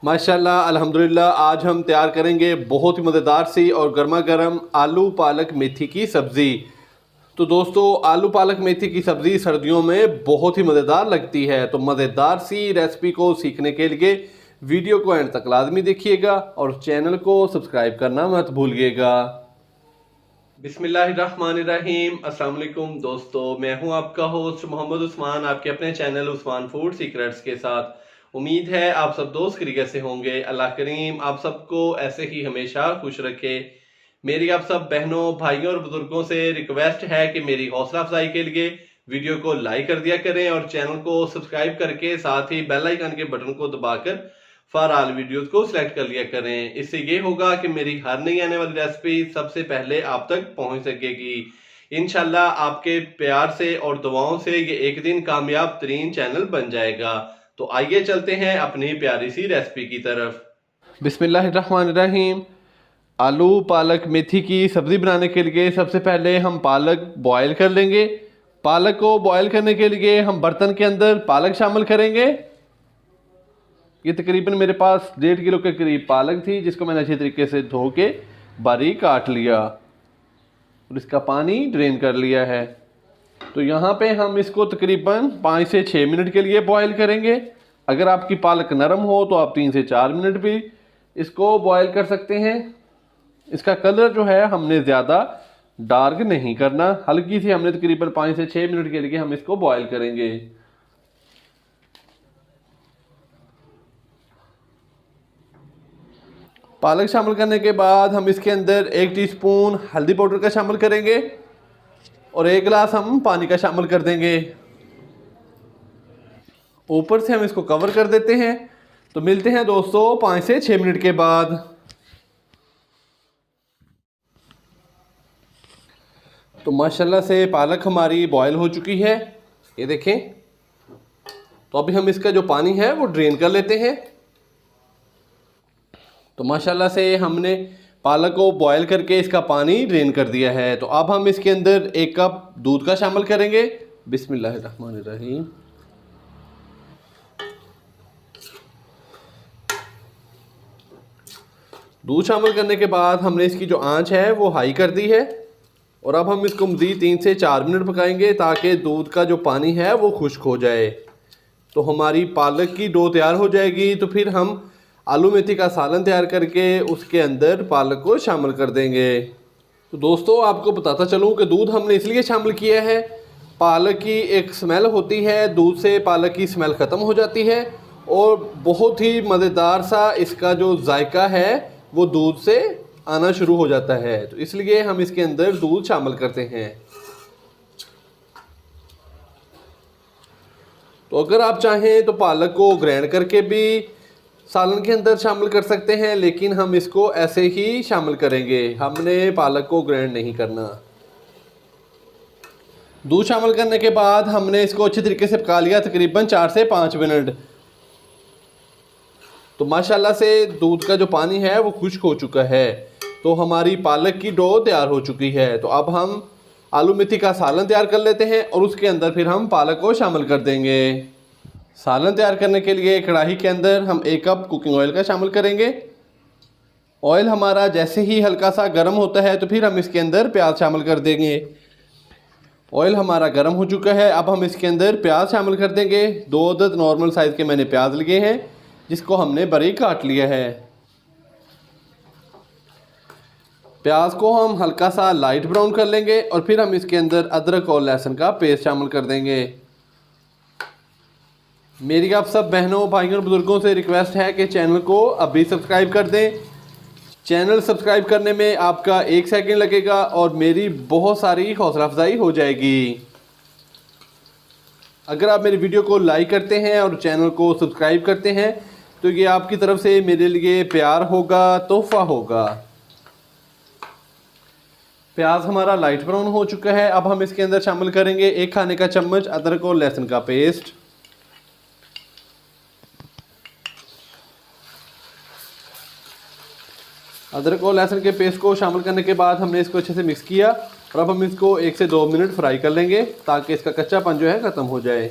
माशाल्लाह अल्हम्दुलिल्लाह। आज हम तैयार करेंगे बहुत ही मज़ेदार सी और गर्मा गर्म आलू पालक मेथी की सब्ज़ी। तो दोस्तों, आलू पालक मेथी की सब्ज़ी सर्दियों में बहुत ही मज़ेदार लगती है। तो मज़ेदार सी रेसिपी को सीखने के लिए वीडियो को एंड तक लाजमी देखिएगा और चैनल को सब्सक्राइब करना मत भूलिएगा। बिस्मिल्लाहिर्रहमानिर्रहीम। अस्सलाम वालेकुम दोस्तों, मैं हूं आपका होस्ट मोहम्मद उस्मान, आपके अपने चैनल उस्मान फूड सीक्रेट्स के साथ। उम्मीद है आप सब दोस्त खैरियत से होंगे। अल्लाह करीम आप सबको ऐसे ही हमेशा खुश रखे। मेरी आप सब बहनों, भाइयों और बुजुर्गों से रिक्वेस्ट है कि मेरी हौसला अफजाई के लिए वीडियो को लाइक कर दिया करें और चैनल को सब्सक्राइब करके साथ ही बेल आइकन के बटन को दबाकर फॉर ऑल वीडियोस को सिलेक्ट कर लिया करें। इससे ये होगा कि मेरी हर नई आने वाली रेसिपी सबसे पहले आप तक पहुंच सकेगी। इंशाल्लाह आपके प्यार से और दुआओं से ये एक दिन कामयाब तरीन चैनल बन जाएगा। तो आइए चलते हैं अपनी प्यारी सी रेसिपी की तरफ। बिस्मिल्लाहिर्रहमानिर्रहीम। आलू पालक मेथी की सब्ज़ी बनाने के लिए सबसे पहले हम पालक बॉयल कर लेंगे। पालक को बॉयल करने के लिए हम बर्तन के अंदर पालक शामिल करेंगे। ये तकरीबन मेरे पास 1.5 किलो के करीब पालक थी, जिसको मैंने अच्छी तरीके से धो के बारीक काट लिया और इसका पानी ड्रेन कर लिया है। तो यहाँ पे हम इसको तकरीबन 5 से 6 मिनट के लिए बॉयल करेंगे। अगर आपकी पालक नरम हो तो आप 3 से 4 मिनट भी इसको बॉयल कर सकते हैं। इसका कलर जो है हमने ज़्यादा डार्क नहीं करना, हल्की सी हमने तकरीबन 5 से 6 मिनट के लिए हम इसको बॉयल करेंगे। पालक शामिल करने के बाद हम इसके अंदर 1 टीस्पून हल्दी पाउडर का शामिल करेंगे और 1 गिलास हम पानी का शामिल कर देंगे। ऊपर से हम इसको कवर कर देते हैं। तो मिलते हैं दोस्तों 5 से 6 मिनट के बाद। तो माशाल्लाह से पालक हमारी बॉयल हो चुकी है, ये देखें। तो अभी हम इसका जो पानी है वो ड्रेन कर लेते हैं। तो माशाल्लाह से हमने पालक को बॉयल करके इसका पानी ड्रेन कर दिया है। तो अब हम इसके अंदर 1 कप दूध का शामिल करेंगे। बिस्मिल्लाहिर्रहमानिर्रहीम। दूध शामिल करने के बाद हमने इसकी जो आंच है वो हाई कर दी है और अब हम इसको मज़ीद 3 से 4 मिनट पकाएंगे ताकि दूध का जो पानी है वो खुश्क हो जाए। तो हमारी पालक की डो तैयार हो जाएगी। तो फिर हम आलू मेथी का सालन तैयार करके उसके अंदर पालक को शामिल कर देंगे। तो दोस्तों, आपको बताता चलूँ कि दूध हमने इसलिए शामिल किया है, पालक की एक स्मेल होती है, दूध से पालक की स्मेल ख़त्म हो जाती है और बहुत ही मज़ेदार सा इसका जो जायका है वो दूध से आना शुरू हो जाता है। तो इसलिए हम इसके अंदर दूध शामिल करते हैं। तो अगर आप चाहें तो पालक को ग्राइंड करके भी सालन के अंदर शामिल कर सकते हैं, लेकिन हम इसको ऐसे ही शामिल करेंगे, हमने पालक को ग्राइंड नहीं करना। दूध शामिल करने के बाद हमने इसको अच्छी तरीके से पका लिया, तकरीबन 4 से 5 मिनट। तो माशाल्लाह से दूध का जो पानी है वो खुश्क हो चुका है। तो हमारी पालक की डो तैयार हो चुकी है। तो अब हम आलू मेथी का सालन तैयार कर लेते हैं और उसके अंदर फिर हम पालक को शामिल कर देंगे। सालन तैयार करने के लिए कढ़ाई के अंदर हम 1 कप कुकिंग ऑयल का शामिल करेंगे। ऑयल हमारा जैसे ही हल्का सा गर्म होता है तो फिर हम इसके अंदर प्याज शामिल कर देंगे। ऑयल हमारा गर्म हो चुका है, अब हम इसके अंदर प्याज शामिल कर देंगे। 2 अदद नॉर्मल साइज़ के मैंने प्याज लिए हैं, जिसको हमने बारीक काट लिया है। प्याज को हम हल्का सा लाइट ब्राउन कर लेंगे और फिर हम इसके अंदर अदरक और लहसुन का पेस्ट शामिल कर देंगे। मेरी आप सब बहनों, भाइयों और बुजुर्गों से रिक्वेस्ट है कि चैनल को अभी सब्सक्राइब कर दें। चैनल सब्सक्राइब करने में आपका 1 सेकंड लगेगा और मेरी बहुत सारी हौसला अफजाई हो जाएगी। अगर आप मेरी वीडियो को लाइक करते हैं और चैनल को सब्सक्राइब करते हैं तो ये आपकी तरफ से मेरे लिए प्यार होगा, तोहफा होगा। प्याज हमारा लाइट ब्राउन हो चुका है। अब हम इसके अंदर शामिल करेंगे 1 खाने का चम्मच अदरक और लहसुन का पेस्ट। अदरक और लहसुन के पेस्ट को शामिल करने के बाद हमने इसको अच्छे से मिक्स किया और अब हम इसको 1 से 2 मिनट फ्राई कर लेंगे ताकि इसका कच्चापन जो है ख़त्म हो जाए।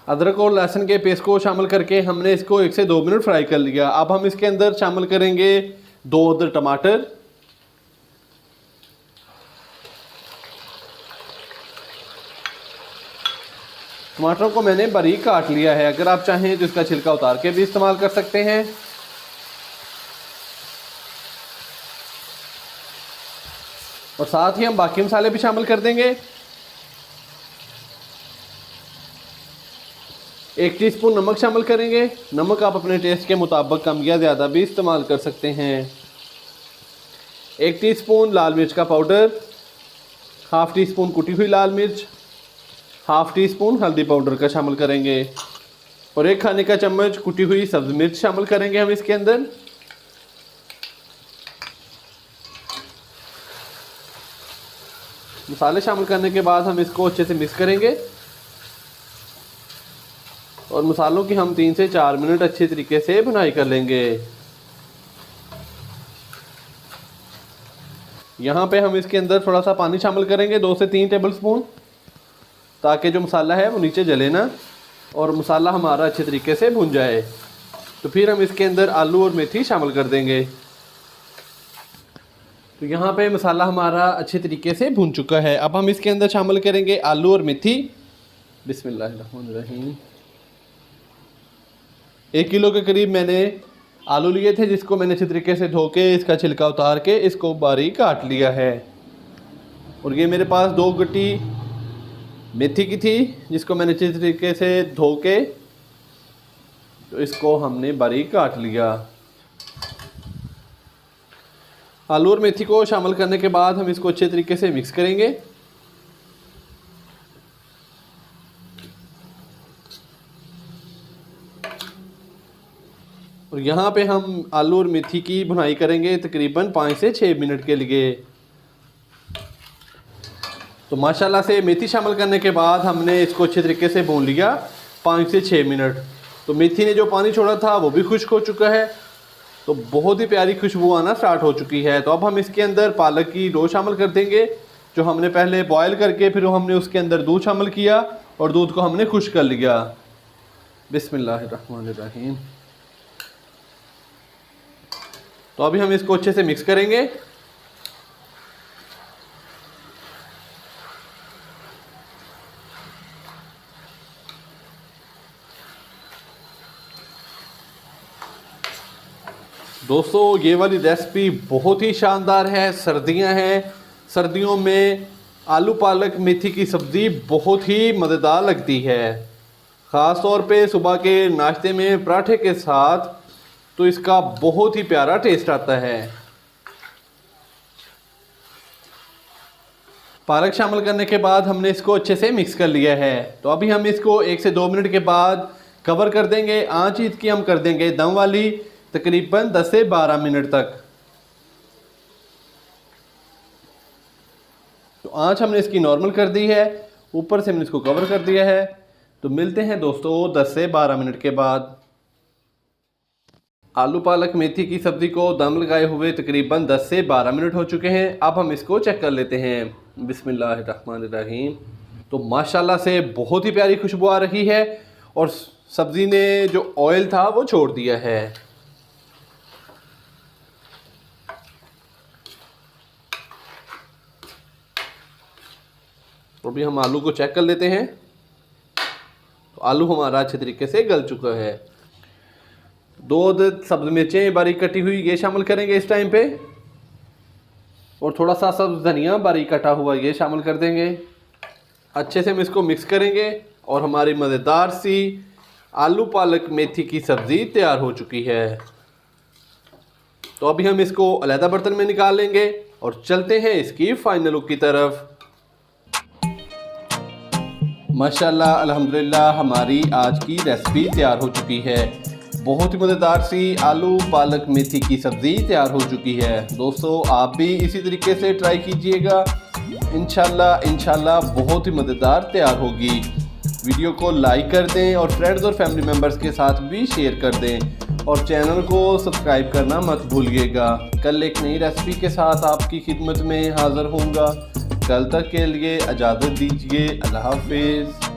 अदरक और लहसुन के पेस्ट को शामिल करके हमने इसको 1 से 2 मिनट फ्राई कर लिया। अब हम इसके अंदर शामिल करेंगे 2 अदर टमाटर, टमाटरों को मैंने बारीक काट लिया है। अगर आप चाहें तो इसका छिलका उतार के भी इस्तेमाल कर सकते हैं। और साथ ही हम बाकी मसाले भी शामिल कर देंगे। 1 टीस्पून नमक शामिल करेंगे। नमक आप अपने टेस्ट के मुताबिक कम या ज़्यादा भी इस्तेमाल कर सकते हैं। 1 टीस्पून लाल मिर्च का पाउडर, हाफ़ टी स्पून कुटी हुई लाल मिर्च, हाफ़ टी स्पून हल्दी पाउडर का शामिल करेंगे और 1 खाने का चम्मच कुटी हुई सब्ज़ मिर्च शामिल करेंगे हम इसके अंदर। मसाले शामिल करने के बाद हम इसको अच्छे से मिक्स करेंगे और मसालों की हम 3 से 4 मिनट अच्छे तरीके से भुनाई कर लेंगे। यहाँ पे हम इसके अंदर थोड़ा सा पानी शामिल करेंगे, 2 से 3 टेबल स्पून, ताकि जो मसाला है वो नीचे जले ना और मसाला हमारा अच्छे तरीके से भुन जाए। तो फिर हम इसके अंदर आलू और मेथी शामिल कर देंगे। तो यहाँ पे मसाला हमारा अच्छे तरीके से भुन चुका है। अब हम इसके अंदर शामिल करेंगे आलू और मेथी। बिस्मिल्लाहिर्रहमानिर्रहीम। 1 किलो के करीब मैंने आलू लिए थे, जिसको मैंने अच्छे तरीके से धो के इसका छिलका उतार के इसको बारीक काट लिया है। और ये मेरे पास 2 गट्टी मेथी की थी, जिसको मैंने अच्छे तरीके से धो के तो इसको हमने बारीक काट लिया। आलू और मेथी को शामिल करने के बाद हम इसको अच्छे तरीके से मिक्स करेंगे। और यहाँ पे हम आलू और मेथी की भुनाई करेंगे तकरीबन 5 से 6 मिनट के लिए। तो माशाल्लाह से मेथी शामिल करने के बाद हमने इसको अच्छे तरीके से भून लिया 5 से 6 मिनट। तो मेथी ने जो पानी छोड़ा था वो भी खुश्क हो चुका है, तो बहुत ही प्यारी खुशबू आना स्टार्ट हो चुकी है। तो अब हम इसके अंदर पालक की रो शामिल कर देंगे, जो हमने पहले बॉयल करके फिर हमने उसके अंदर दूध शामिल किया और दूध को हमने खुश्क कर लिया। बिस्मिल्लाहिर्रहमानिर्रहीम। तो अभी हम इसको अच्छे से मिक्स करेंगे। दोस्तों ये वाली रेसिपी बहुत ही शानदार है। सर्दियां हैं, सर्दियों में आलू पालक मेथी की सब्ज़ी बहुत ही मज़ेदार लगती है। ख़ास तौर पे सुबह के नाश्ते में पराठे के साथ तो इसका बहुत ही प्यारा टेस्ट आता है। पालक शामिल करने के बाद हमने इसको अच्छे से मिक्स कर लिया है। तो अभी हम इसको 1 से 2 मिनट के बाद कवर कर देंगे। आंच इसकी हम कर देंगे दम वाली, तकरीबन 10 से 12 मिनट तक। तो आंच हमने इसकी नॉर्मल कर दी है, ऊपर से हमने इसको कवर कर दिया है। तो मिलते हैं दोस्तों 10 से 12 मिनट के बाद। आलू पालक मेथी की सब्ज़ी को दम लगाए हुए तकरीबन 10 से 12 मिनट हो चुके हैं। अब हम इसको चेक कर लेते हैं। बिस्मिल्लाहिर्रहमानिर्रहीम। तो माशाल्लाह से बहुत ही प्यारी खुशबू आ रही है और सब्ज़ी ने जो ऑयल था वो छोड़ दिया है। तो अभी हम आलू को चेक कर लेते हैं। तो आलू हमारा अच्छे तरीके से गल चुका है। 2 सब्ज़ मिर्चें बारीक कटी हुई ये शामिल करेंगे इस टाइम पे, और थोड़ा सा सब्ज़ धनिया बारीक कटा हुआ ये शामिल कर देंगे। अच्छे से हम इसको मिक्स करेंगे और हमारी मज़ेदार सी आलू पालक मेथी की सब्ज़ी तैयार हो चुकी है। तो अभी हम इसको अलग बर्तन में निकाल लेंगे और चलते हैं इसकी फाइनल लुक की तरफ। माशाल्लाह अल्हम्दुलिल्लाह हमारी आज की रेसिपी तैयार हो चुकी है। बहुत ही मज़ेदार सी आलू पालक मेथी की सब्ज़ी तैयार हो चुकी है। दोस्तों आप भी इसी तरीके से ट्राई कीजिएगा, इंशाल्लाह बहुत ही मज़ेदार तैयार होगी। वीडियो को लाइक कर दें और फ्रेंड्स और फैमिली मेम्बर्स के साथ भी शेयर कर दें और चैनल को सब्सक्राइब करना मत भूलिएगा। कल एक नई रेसिपी के साथ आपकी खिदमत में हाज़िर होऊंगा। कल तक के लिए इजाज़त दीजिए। अल्लाह हाफिज़।